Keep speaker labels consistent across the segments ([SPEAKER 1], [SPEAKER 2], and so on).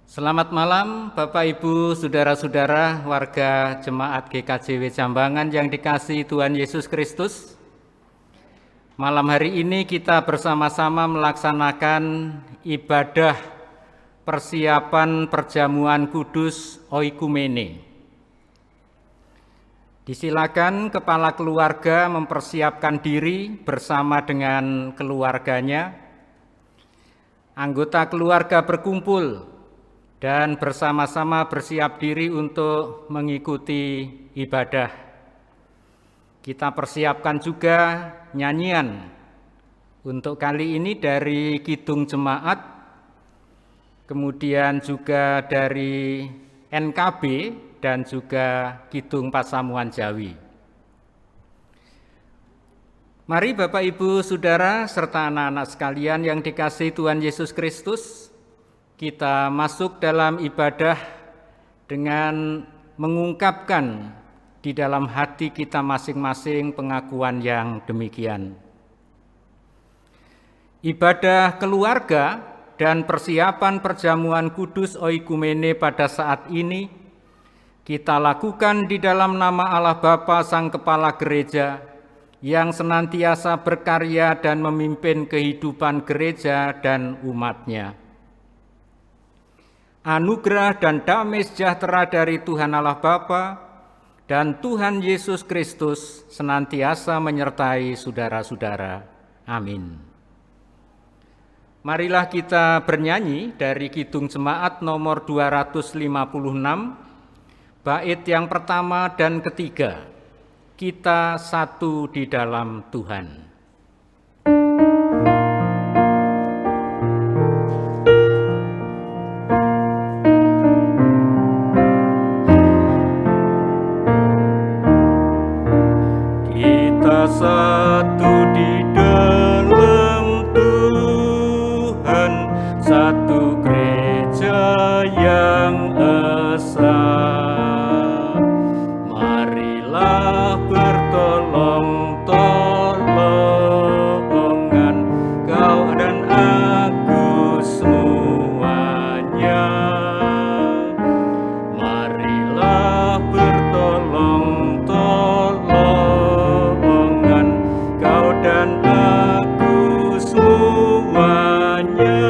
[SPEAKER 1] Selamat malam Bapak Ibu, saudara-saudara, warga Jemaat GKJW Jambangan yang dikasihi Tuhan Yesus Kristus. Malam hari ini kita bersama-sama melaksanakan ibadah persiapan perjamuan kudus oikumene. Disilakan kepala keluarga mempersiapkan diri bersama dengan keluarganya. Anggota keluarga berkumpul dan bersama-sama bersiap diri untuk mengikuti ibadah. Kita persiapkan juga nyanyian untuk kali ini dari Kidung Jemaat, kemudian juga dari NKB dan juga Kidung Pasamuan Jawi. Mari Bapak Ibu Saudara serta anak-anak sekalian yang dikasihi Tuhan Yesus Kristus, kita masuk dalam ibadah dengan mengungkapkan di dalam hati kita masing-masing pengakuan yang demikian. Ibadah keluarga dan persiapan perjamuan kudus oikumene pada saat ini kita lakukan di dalam nama Allah Bapa Sang Kepala Gereja yang senantiasa berkarya dan memimpin kehidupan gereja dan umatnya. Anugerah dan damai sejahtera dari Tuhan Allah Bapa dan Tuhan Yesus Kristus senantiasa menyertai saudara-saudara. Amin. Marilah kita bernyanyi dari Kidung Jemaat nomor 256, bait yang pertama dan ketiga, Kita Satu di Dalam Tuhan. Satu di dalam Tuhan, satu gereja yang esa. Marilah bertolong-tolongan kau dan aku semuanya. Marilah bertolong-tolongan kau dan aku semuanya.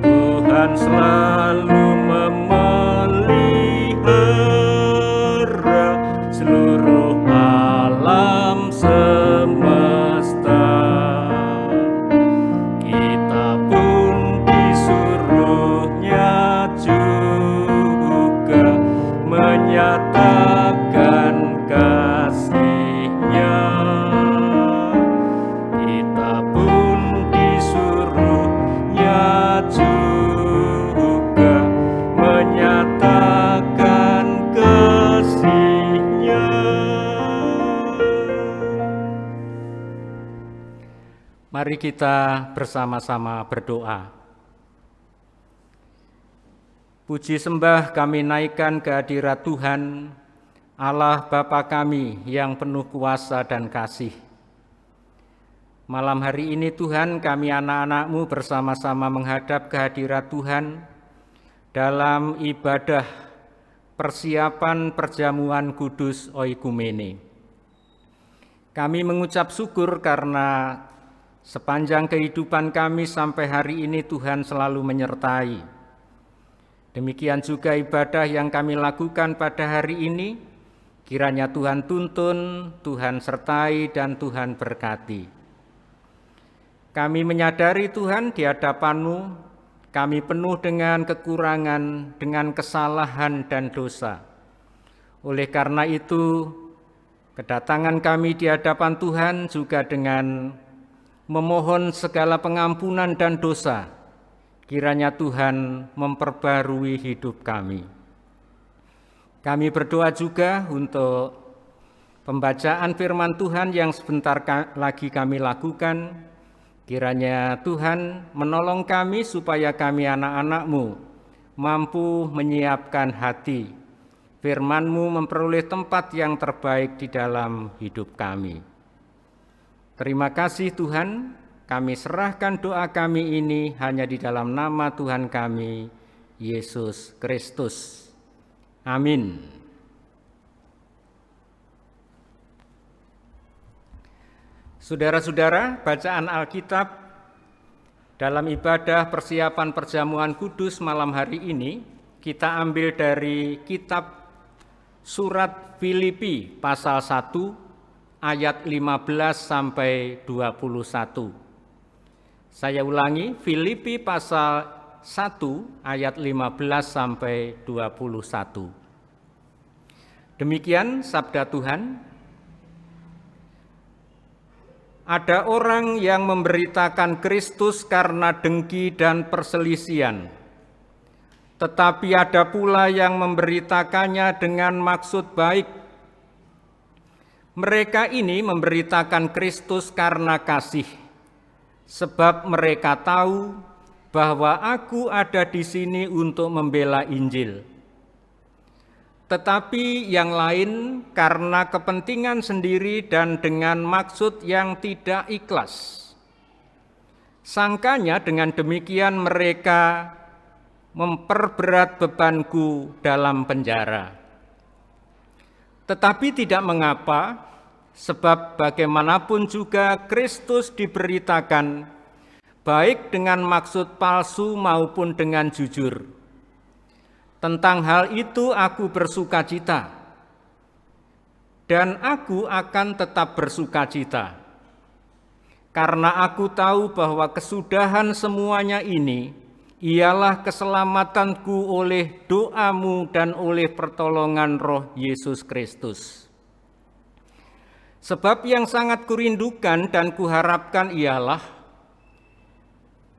[SPEAKER 1] Tuhan selalu memelihara seluruh alam semesta. Kita pun disuruhnya juga menyatakan kasih-Nya. Kita pun disuruhnya juga menyatakan kasih-Nya. Mari kita bersama-sama berdoa. Puji sembah kami naikkan ke hadirat Tuhan, Allah Bapa kami yang penuh kuasa dan kasih. Malam hari ini Tuhan, kami anak-anak-Mu bersama-sama menghadap ke hadirat Tuhan dalam ibadah persiapan perjamuan kudus oikumene. Kami mengucap syukur karena sepanjang kehidupan kami sampai hari ini Tuhan selalu menyertai. Demikian juga ibadah yang kami lakukan pada hari ini, kiranya Tuhan tuntun, Tuhan sertai, dan Tuhan berkati. Kami menyadari Tuhan di hadapan-Mu, kami penuh dengan kekurangan, dengan kesalahan dan dosa. Oleh karena itu, kedatangan kami di hadapan Tuhan juga dengan memohon segala pengampunan dan dosa. Kiranya Tuhan memperbarui hidup kami. Kami berdoa juga untuk pembacaan firman Tuhan yang sebentar lagi kami lakukan. Kiranya Tuhan menolong kami supaya kami anak-anak-Mu mampu menyiapkan hati. Firman-Mu memperoleh tempat yang terbaik di dalam hidup kami. Terima kasih Tuhan, kami serahkan doa kami ini hanya di dalam nama Tuhan kami, Yesus Kristus. Amin. Saudara-saudara, bacaan Alkitab dalam ibadah persiapan perjamuan kudus malam hari ini kita ambil dari kitab surat Filipi pasal 1 ayat 15 sampai 21. Saya ulangi, Filipi pasal 1 ayat 15 sampai 21. Demikian sabda Tuhan. Ada orang yang memberitakan Kristus karena dengki dan perselisihan, tetapi ada pula yang memberitakannya dengan maksud baik. Mereka ini memberitakan Kristus karena kasih, sebab mereka tahu bahwa aku ada di sini untuk membela Injil. Tetapi yang lain karena kepentingan sendiri dan dengan maksud yang tidak ikhlas. Sangkanya dengan demikian mereka memperberat bebanku dalam penjara. Tetapi tidak mengapa, sebab bagaimanapun juga Kristus diberitakan, baik dengan maksud palsu maupun dengan jujur. Tentang hal itu aku bersukacita, dan aku akan tetap bersukacita, karena aku tahu bahwa kesudahan semuanya ini ialah keselamatanku oleh doamu dan oleh pertolongan Roh Yesus Kristus. Sebab yang sangat kurindukan dan kuharapkan ialah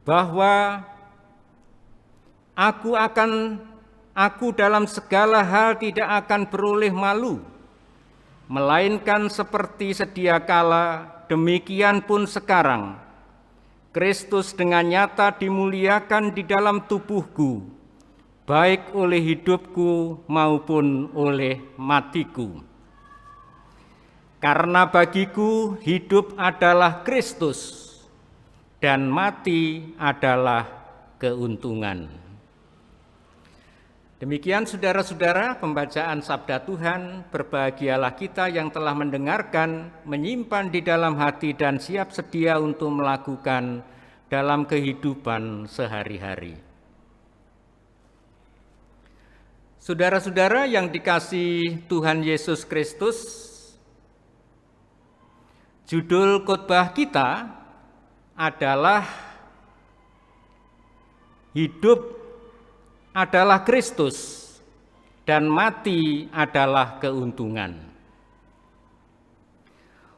[SPEAKER 1] bahwa aku dalam segala hal tidak akan beroleh malu, melainkan seperti sedia kala, demikian pun sekarang, Kristus dengan nyata dimuliakan di dalam tubuhku, baik oleh hidupku maupun oleh matiku. Karena bagiku hidup adalah Kristus dan mati adalah keuntungan. Demikian saudara-saudara pembacaan sabda Tuhan. Berbahagialah kita yang telah mendengarkan, menyimpan di dalam hati dan siap sedia untuk melakukan dalam kehidupan sehari-hari. Saudara-saudara yang dikasihi Tuhan Yesus Kristus, judul khotbah kita adalah hidup adalah Kristus dan mati adalah keuntungan.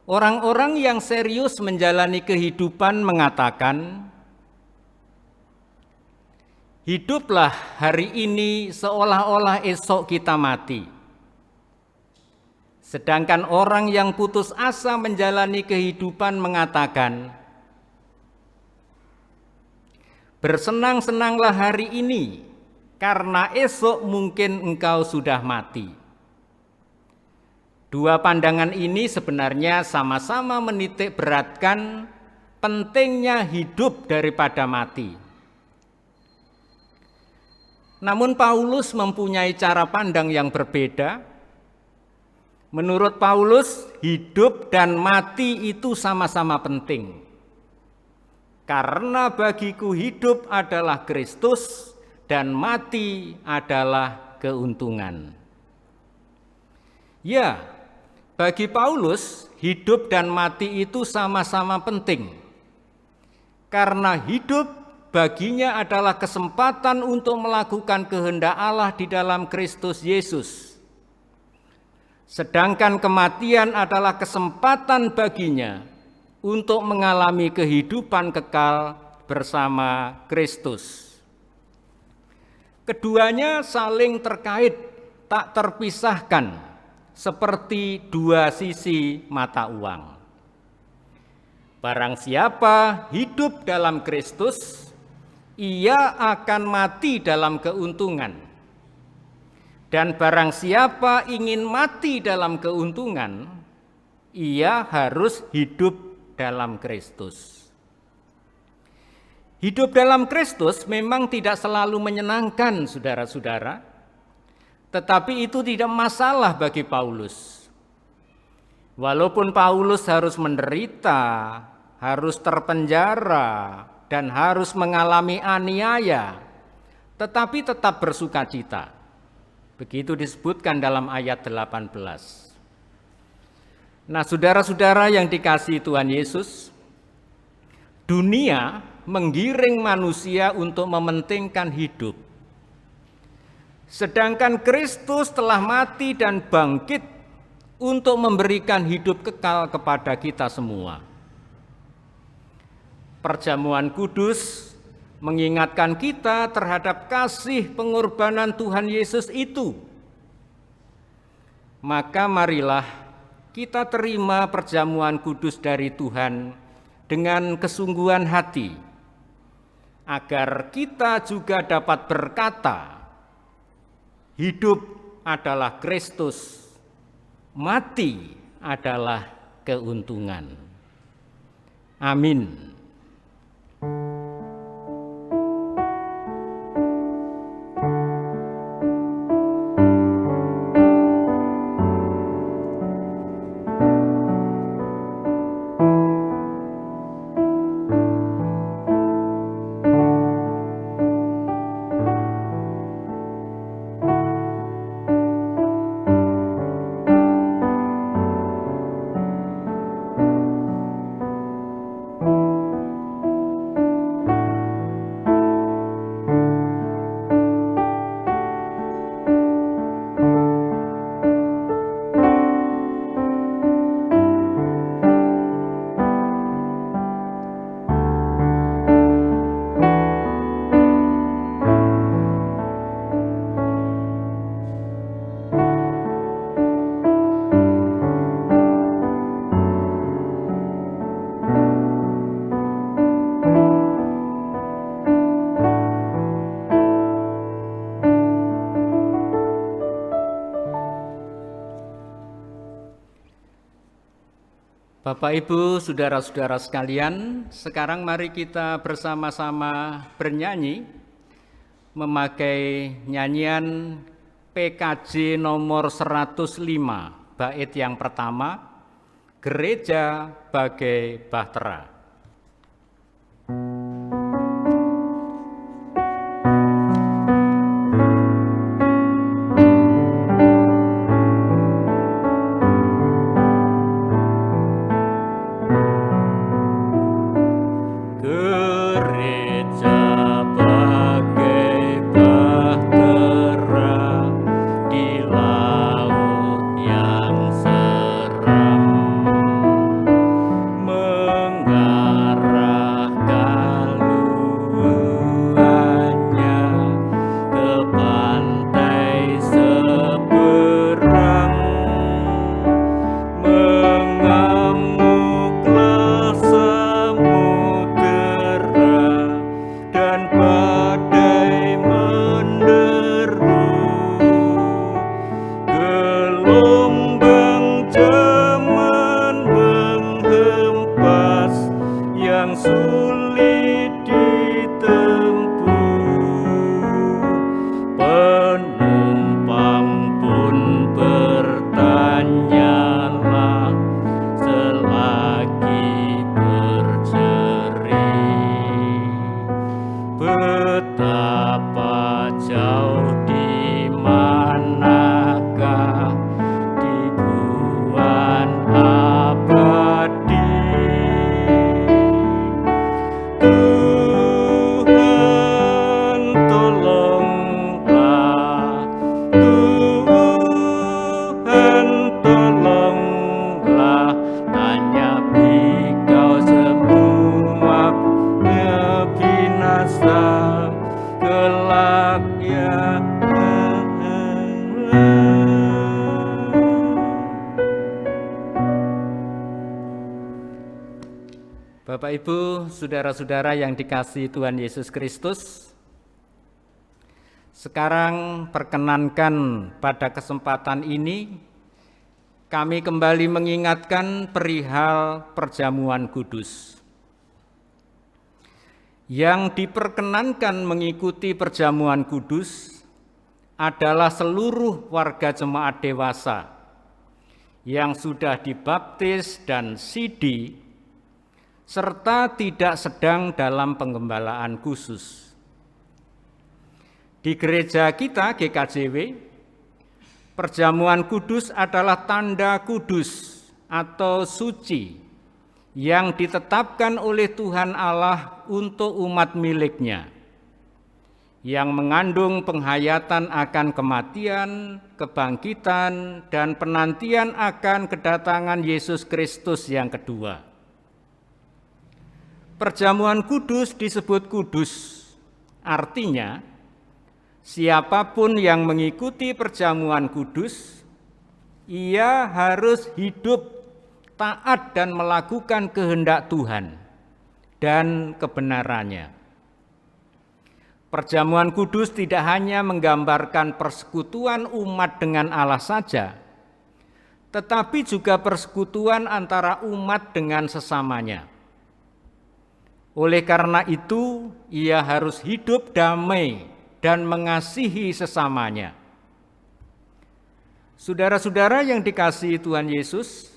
[SPEAKER 1] Orang-orang yang serius menjalani kehidupan mengatakan, hiduplah hari ini seolah-olah esok kita mati. Sedangkan orang yang putus asa menjalani kehidupan mengatakan, bersenang-senanglah hari ini, karena esok mungkin engkau sudah mati. Dua pandangan ini sebenarnya sama-sama menitik beratkan pentingnya hidup daripada mati. Namun Paulus mempunyai cara pandang yang berbeda. Menurut Paulus, hidup dan mati itu sama-sama penting. Karena bagiku hidup adalah Kristus, dan mati adalah keuntungan. Ya, bagi Paulus, hidup dan mati itu sama-sama penting. Karena hidup baginya adalah kesempatan untuk melakukan kehendak Allah di dalam Kristus Yesus. Sedangkan kematian adalah kesempatan baginya untuk mengalami kehidupan kekal bersama Kristus. Keduanya saling terkait, tak terpisahkan, seperti dua sisi mata uang. Barang siapa hidup dalam Kristus, ia akan mati dalam keuntungan. Dan barang siapa ingin mati dalam keuntungan, ia harus hidup dalam Kristus. Hidup dalam Kristus memang tidak selalu menyenangkan, saudara-saudara, tetapi itu tidak masalah bagi Paulus. Walaupun Paulus harus menderita, harus terpenjara, dan harus mengalami aniaya, tetapi tetap bersukacita. Begitu disebutkan dalam ayat 18. Nah, saudara-saudara yang dikasihi Tuhan Yesus, dunia menggiring manusia untuk mementingkan hidup. Sedangkan Kristus telah mati dan bangkit untuk memberikan hidup kekal kepada kita semua. Perjamuan kudus mengingatkan kita terhadap kasih pengorbanan Tuhan Yesus itu. Maka marilah kita terima perjamuan kudus dari Tuhan dengan kesungguhan hati, agar kita juga dapat berkata, hidup adalah Kristus, mati adalah keuntungan. Amin. Bapak, Ibu, saudara-saudara sekalian, sekarang mari kita bersama-sama bernyanyi memakai nyanyian PKJ nomor 105, bait yang pertama, Gereja Bagai Bahtera. Bapak, Ibu, saudara-saudara yang dikasihi Tuhan Yesus Kristus, sekarang perkenankan pada kesempatan ini kami kembali mengingatkan perihal perjamuan kudus. Yang diperkenankan mengikuti perjamuan kudus adalah seluruh warga jemaat dewasa yang sudah dibaptis dan sidi, serta tidak sedang dalam penggembalaan khusus. Di gereja kita, GKJW, perjamuan kudus adalah tanda kudus atau suci yang ditetapkan oleh Tuhan Allah untuk umat miliknya, yang mengandung penghayatan akan kematian, kebangkitan, dan penantian akan kedatangan Yesus Kristus yang kedua. Perjamuan kudus disebut kudus, artinya siapapun yang mengikuti perjamuan kudus, ia harus hidup taat dan melakukan kehendak Tuhan dan kebenarannya. Perjamuan kudus tidak hanya menggambarkan persekutuan umat dengan Allah saja, tetapi juga persekutuan antara umat dengan sesamanya. Oleh karena itu, ia harus hidup damai dan mengasihi sesamanya. Saudara-saudara yang dikasihi Tuhan Yesus,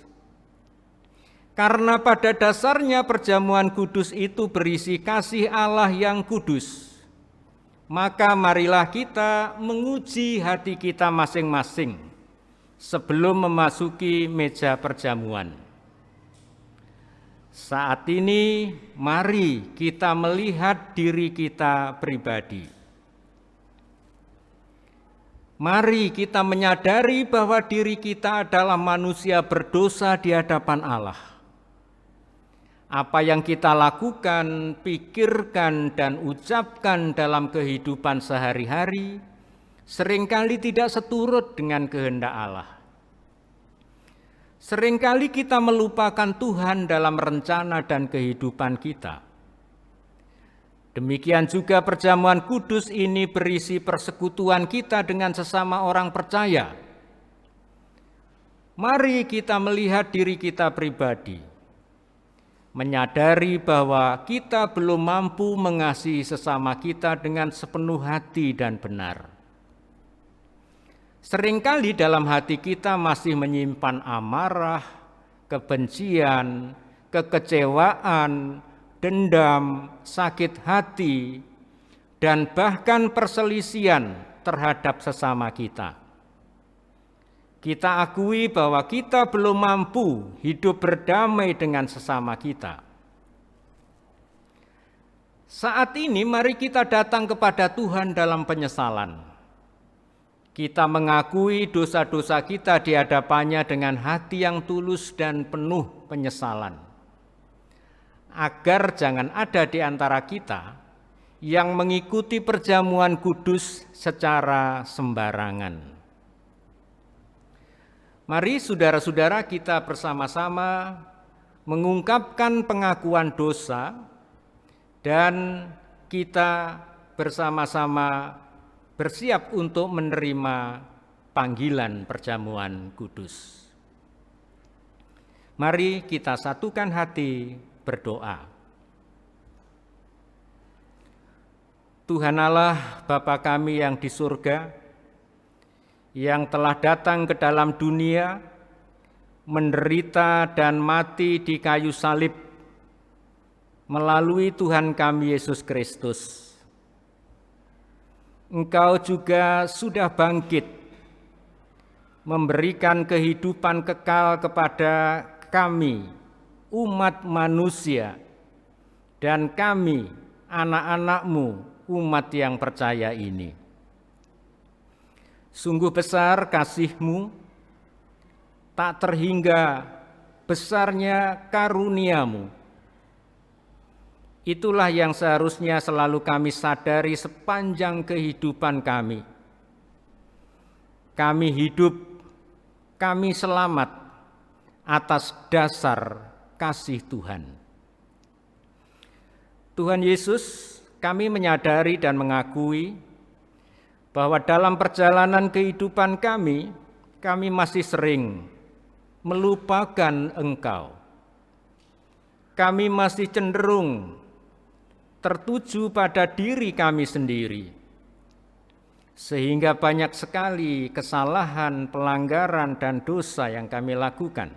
[SPEAKER 1] karena pada dasarnya perjamuan kudus itu berisi kasih Allah yang kudus, maka marilah kita menguji hati kita masing-masing sebelum memasuki meja perjamuan. Saat ini, mari kita melihat diri kita pribadi. Mari kita menyadari bahwa diri kita adalah manusia berdosa di hadapan Allah. Apa yang kita lakukan, pikirkan, dan ucapkan dalam kehidupan sehari-hari seringkali tidak seturut dengan kehendak Allah. Seringkali kita melupakan Tuhan dalam rencana dan kehidupan kita. Demikian juga perjamuan kudus ini berisi persekutuan kita dengan sesama orang percaya. Mari kita melihat diri kita pribadi, menyadari bahwa kita belum mampu mengasihi sesama kita dengan sepenuh hati dan benar. Seringkali dalam hati kita masih menyimpan amarah, kebencian, kekecewaan, dendam, sakit hati, dan bahkan perselisihan terhadap sesama kita. Kita akui bahwa kita belum mampu hidup berdamai dengan sesama kita. Saat ini mari kita datang kepada Tuhan dalam penyesalan. Kita mengakui dosa-dosa kita di hadapannya dengan hati yang tulus dan penuh penyesalan. Agar jangan ada di antara kita yang mengikuti perjamuan kudus secara sembarangan. Mari saudara-saudara kita bersama-sama mengungkapkan pengakuan dosa dan kita bersama-sama bersiap untuk menerima panggilan perjamuan kudus. Mari kita satukan hati berdoa. Tuhan Allah, Bapa kami yang di surga, yang telah datang ke dalam dunia, menderita dan mati di kayu salib melalui Tuhan kami Yesus Kristus. Engkau juga sudah bangkit, memberikan kehidupan kekal kepada kami, umat manusia, dan kami, anak-anak-Mu, umat yang percaya ini. Sungguh besar kasih-Mu, tak terhingga besarnya karunia-Mu. Itulah yang seharusnya selalu kami sadari sepanjang kehidupan kami. Kami hidup, kami selamat atas dasar kasih Tuhan. Tuhan Yesus, kami menyadari dan mengakui bahwa dalam perjalanan kehidupan kami masih sering melupakan Engkau. Kami masih cenderung tertuju pada diri kami sendiri, sehingga banyak sekali kesalahan, pelanggaran, dan dosa yang kami lakukan.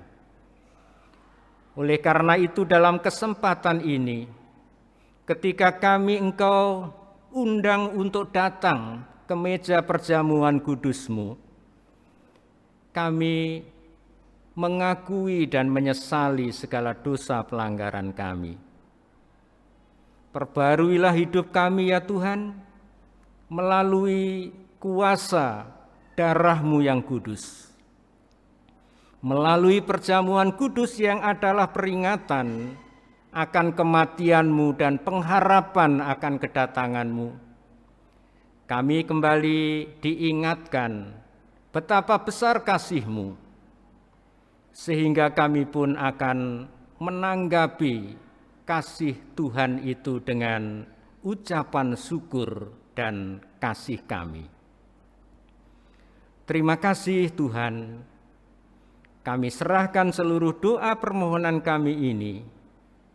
[SPEAKER 1] Oleh karena itu, dalam kesempatan ini, ketika kami Engkau undang untuk datang ke meja perjamuan kudus-Mu, kami mengakui dan menyesali segala dosa pelanggaran kami. Perbaruilah hidup kami ya Tuhan, melalui kuasa darah-Mu yang kudus. Melalui perjamuan kudus yang adalah peringatan akan kematian-Mu dan pengharapan akan kedatangan-Mu, kami kembali diingatkan betapa besar kasih-Mu, sehingga kami pun akan menanggapi kasih Tuhan itu dengan ucapan syukur dan kasih kami. Terima kasih Tuhan, kami serahkan seluruh doa permohonan kami ini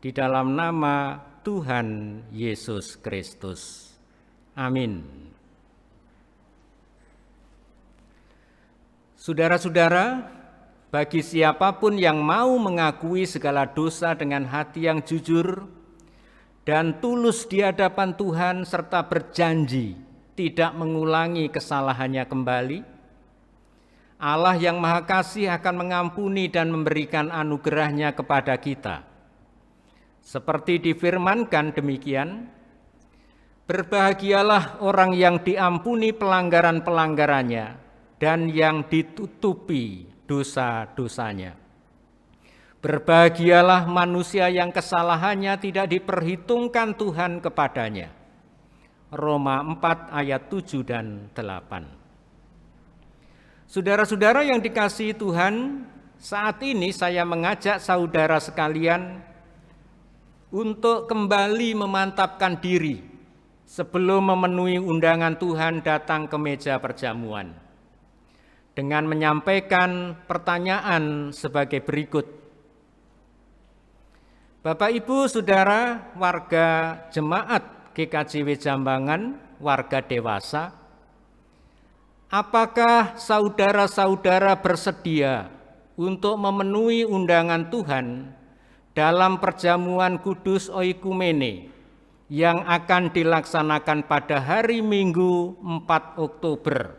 [SPEAKER 1] di dalam nama Tuhan Yesus Kristus. Amin. Saudara-saudara, bagi siapapun yang mau mengakui segala dosa dengan hati yang jujur dan tulus di hadapan Tuhan serta berjanji tidak mengulangi kesalahannya kembali, Allah yang Maha Kasih akan mengampuni dan memberikan anugerah-Nya kepada kita. Seperti difirmankan demikian, berbahagialah orang yang diampuni pelanggaran-pelanggarannya dan yang ditutupi dosa-dosanya. Berbahagialah manusia yang kesalahannya tidak diperhitungkan Tuhan kepadanya. Roma 4 ayat 7 dan 8. Saudara-saudara yang dikasihi Tuhan, saat ini saya mengajak saudara sekalian untuk kembali memantapkan diri sebelum memenuhi undangan Tuhan datang ke meja perjamuan, dengan menyampaikan pertanyaan sebagai berikut. Bapak, Ibu, Saudara, warga jemaat GKJW Jambangan, warga dewasa, apakah saudara-saudara bersedia untuk memenuhi undangan Tuhan dalam perjamuan kudus oikumene yang akan dilaksanakan pada hari Minggu 4 Oktober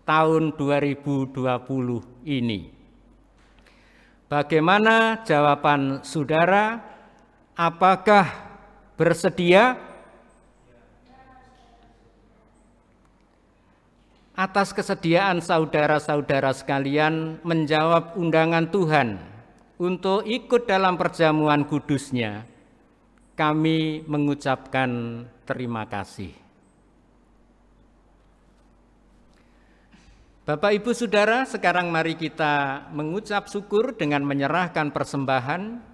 [SPEAKER 1] tahun 2020 ini? Bagaimana jawaban saudara? Apakah bersedia? Atas kesediaan saudara-saudara sekalian menjawab undangan Tuhan untuk ikut dalam perjamuan kudus-Nya, kami mengucapkan terima kasih. Bapak, Ibu, Saudara, sekarang mari kita mengucap syukur dengan menyerahkan persembahan.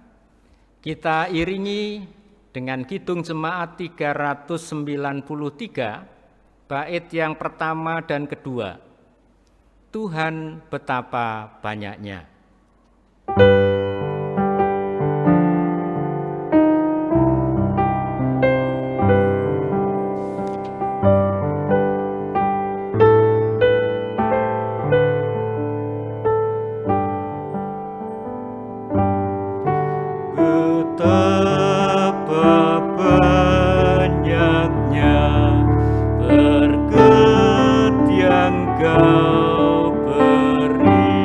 [SPEAKER 1] Kita iringi dengan kidung jemaat 393, bait yang pertama dan kedua. Tuhan betapa banyaknya.
[SPEAKER 2] Kau beri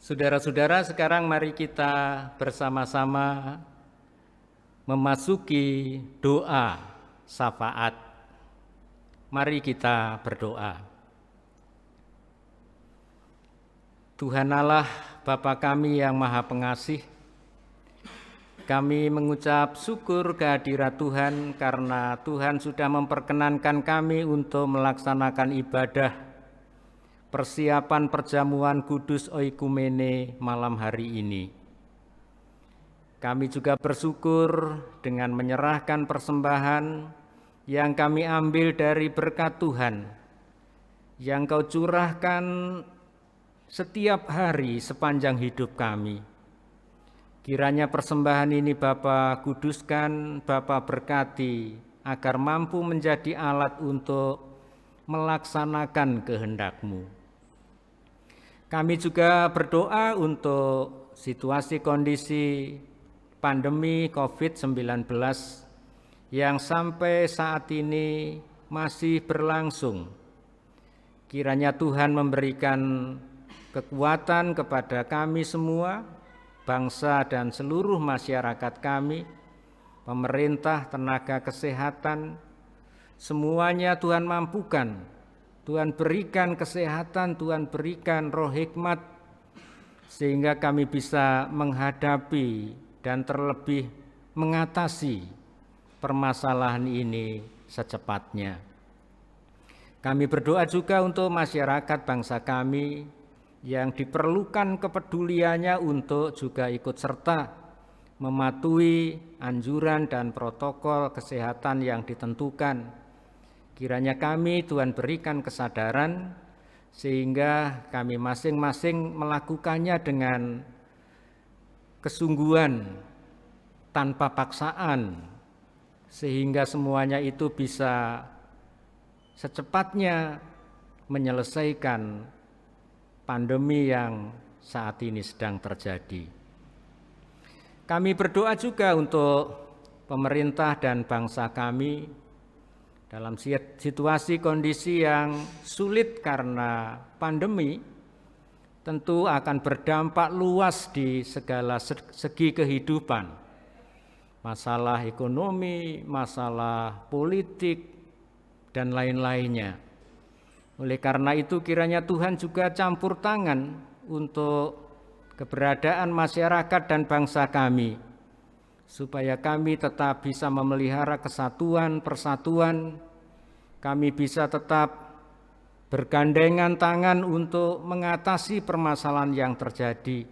[SPEAKER 1] Saudara-saudara, sekarang mari kita bersama-sama memasuki doa syafaat. Mari kita berdoa. Tuhan Allah, Bapa kami yang Maha Pengasih, kami mengucap syukur kehadirat Tuhan karena Tuhan sudah memperkenankan kami untuk melaksanakan ibadah persiapan perjamuan kudus oikumene malam hari ini. Kami juga bersyukur dengan menyerahkan persembahan yang kami ambil dari berkat Tuhan, yang Kau curahkan setiap hari sepanjang hidup kami. Kiranya persembahan ini Bapa kuduskan, Bapa berkati, agar mampu menjadi alat untuk melaksanakan kehendak-Mu. Kami juga berdoa untuk situasi kondisi pandemi COVID-19 yang sampai saat ini masih berlangsung. Kiranya Tuhan memberikan kekuatan kepada kami semua, bangsa dan seluruh masyarakat kami, pemerintah, tenaga kesehatan, semuanya Tuhan mampukan. Tuhan berikan kesehatan, Tuhan berikan roh hikmat, sehingga kami bisa menghadapi dan terlebih mengatasi permasalahan ini secepatnya. Kami berdoa juga untuk masyarakat bangsa kami yang diperlukan kepeduliannya untuk juga ikut serta mematuhi anjuran dan protokol kesehatan yang ditentukan. Kiranya kami Tuhan berikan kesadaran sehingga kami masing-masing melakukannya dengan kesungguhan tanpa paksaan, sehingga semuanya itu bisa secepatnya menyelesaikan pandemi yang saat ini sedang terjadi. Kami berdoa juga untuk pemerintah dan bangsa kami dalam situasi kondisi yang sulit karena pandemi, tentu akan berdampak luas di segala segi kehidupan. Masalah ekonomi, masalah politik, dan lain-lainnya. Oleh karena itu kiranya Tuhan juga campur tangan untuk keberadaan masyarakat dan bangsa kami, supaya kami tetap bisa memelihara kesatuan, persatuan, kami bisa tetap bergandengan tangan untuk mengatasi permasalahan yang terjadi.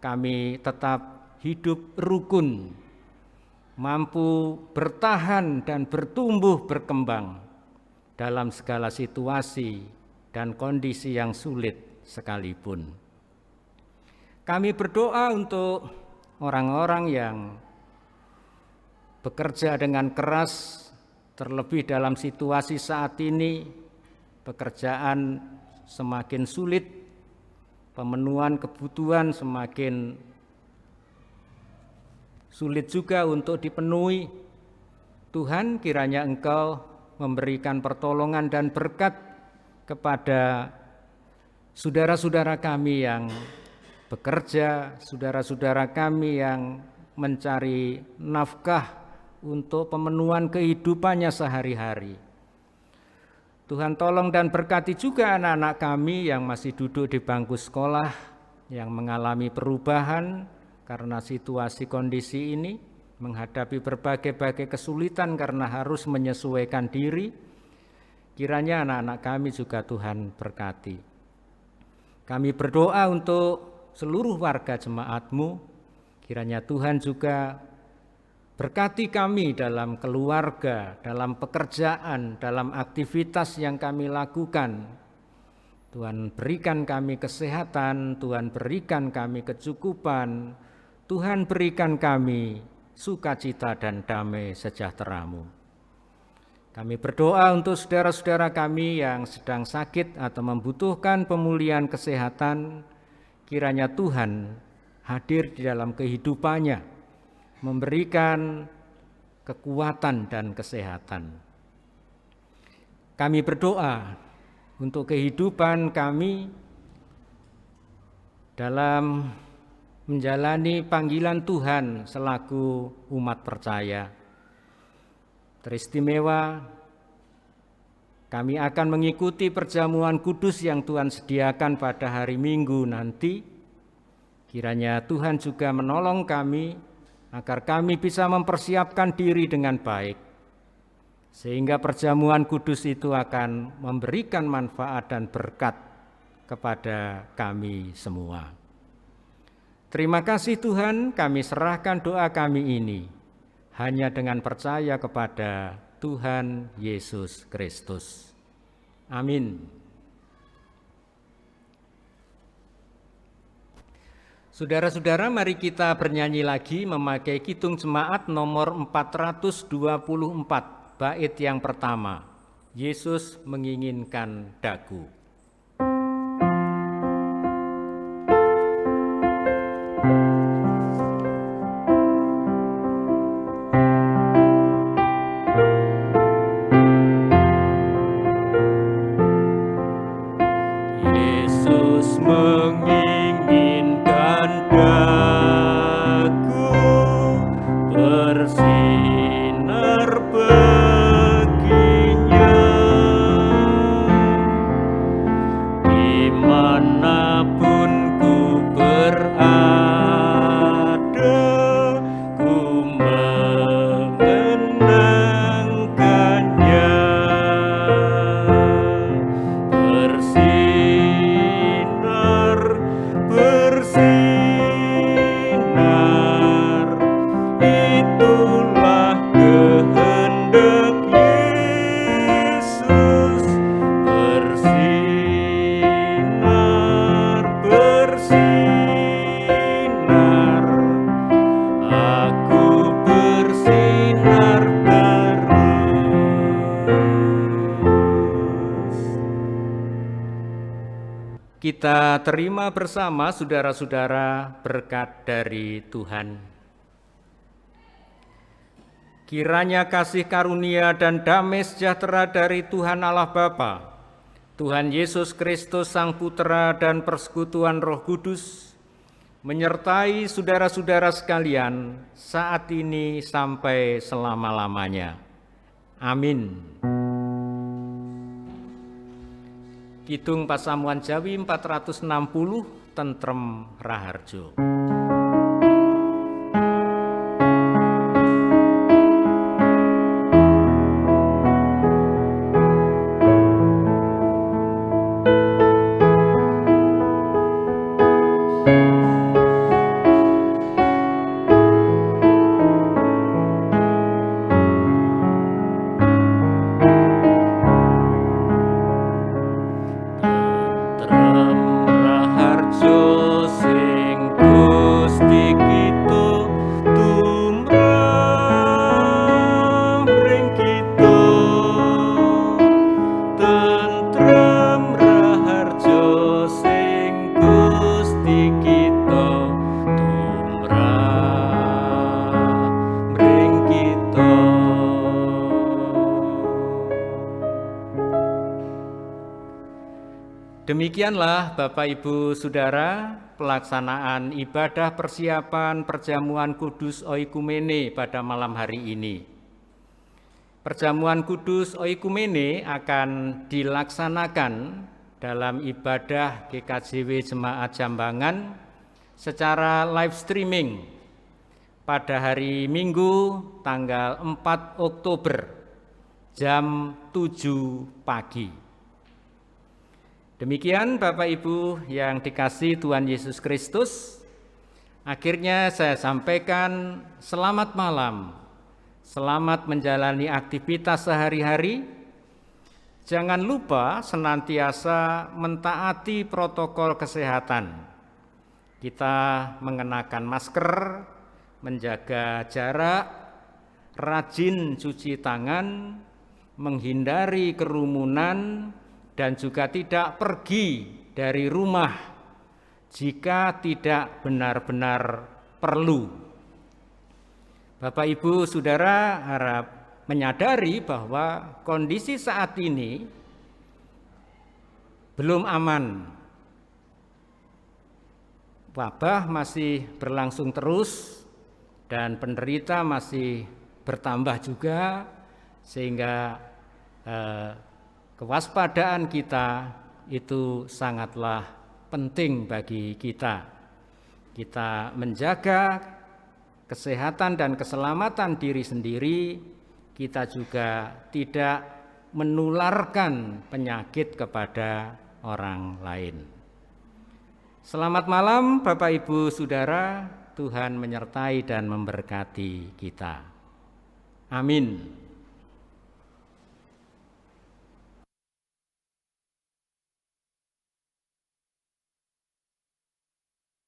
[SPEAKER 1] Kami tetap hidup rukun, mampu bertahan dan bertumbuh berkembang dalam segala situasi dan kondisi yang sulit sekalipun. Kami berdoa untuk orang-orang yang bekerja dengan keras, terlebih dalam situasi saat ini, pekerjaan semakin sulit, pemenuhan kebutuhan semakin sulit juga untuk dipenuhi. Tuhan, kiranya Engkau memberikan pertolongan dan berkat kepada saudara-saudara kami yang bekerja, saudara-saudara kami yang mencari nafkah untuk pemenuhan kehidupannya sehari-hari. Tuhan tolong dan berkati juga anak-anak kami yang masih duduk di bangku sekolah, yang mengalami perubahan karena situasi kondisi ini, menghadapi berbagai-bagai kesulitan karena harus menyesuaikan diri. Kiranya anak-anak kami juga Tuhan berkati. Kami berdoa untuk seluruh warga jemaat-Mu, kiranya Tuhan juga berkati kami dalam keluarga, dalam pekerjaan, dalam aktivitas yang kami lakukan. Tuhan berikan kami kesehatan, Tuhan berikan kami kecukupan, Tuhan berikan kami sukacita dan damai sejahtera-Mu. Kami berdoa untuk saudara-saudara kami yang sedang sakit atau membutuhkan pemulihan kesehatan. Kiranya Tuhan hadir di dalam kehidupannya, memberikan kekuatan dan kesehatan. Kami berdoa untuk kehidupan kami dalam menjalani panggilan Tuhan selaku umat percaya. Teristimewa, kami akan mengikuti perjamuan kudus yang Tuhan sediakan pada hari Minggu nanti. Kiranya Tuhan juga menolong kami agar kami bisa mempersiapkan diri dengan baik, sehingga perjamuan kudus itu akan memberikan manfaat dan berkat kepada kami semua. Terima kasih Tuhan, kami serahkan doa kami ini hanya dengan percaya kepada Tuhan Yesus Kristus. Amin. Saudara-saudara, mari kita bernyanyi lagi memakai Kidung Jemaat nomor 424, bait yang pertama, Yesus menginginkan daku. Yesus menginginkan daku bersinar baginya, dimanapun ku berada, ku mengenangkannya. Bersinar, itulah kehendak Yesus. Bersinar, bersinar, aku bersinar terus. Kita terima bersama saudara-saudara berkat dari Tuhan. Kiranya kasih karunia dan damai sejahtera dari Tuhan Allah Bapa, Tuhan Yesus Kristus Sang Putera dan persekutuan Roh Kudus menyertai saudara-saudara sekalian saat ini sampai selama-lamanya. Amin. Kidung Pasamuan Jawi 460, Tentrem Raharjo. Demikianlah Bapak Ibu Saudara pelaksanaan ibadah persiapan perjamuan kudus oikumene pada malam hari ini. Perjamuan kudus oikumene akan dilaksanakan dalam ibadah GKJW Jemaat Jambangan secara live streaming pada hari Minggu tanggal 4 Oktober jam 7 pagi. Demikian Bapak Ibu yang dikasihi Tuhan Yesus Kristus, akhirnya saya sampaikan selamat malam, selamat menjalani aktivitas sehari-hari. Jangan lupa senantiasa mentaati protokol kesehatan. Kita mengenakan masker, menjaga jarak, rajin cuci tangan, menghindari kerumunan, dan juga tidak pergi dari rumah jika tidak benar-benar perlu. Bapak Ibu Saudara harap menyadari bahwa kondisi saat ini belum aman. wabah masih berlangsung terus dan penderita masih bertambah juga, sehingga kewaspadaan kita itu sangatlah penting bagi kita. Kita menjaga kesehatan dan keselamatan diri sendiri, kita juga tidak menularkan penyakit kepada orang lain. Selamat malam Bapak Ibu Saudara, Tuhan menyertai dan memberkati kita. Amin.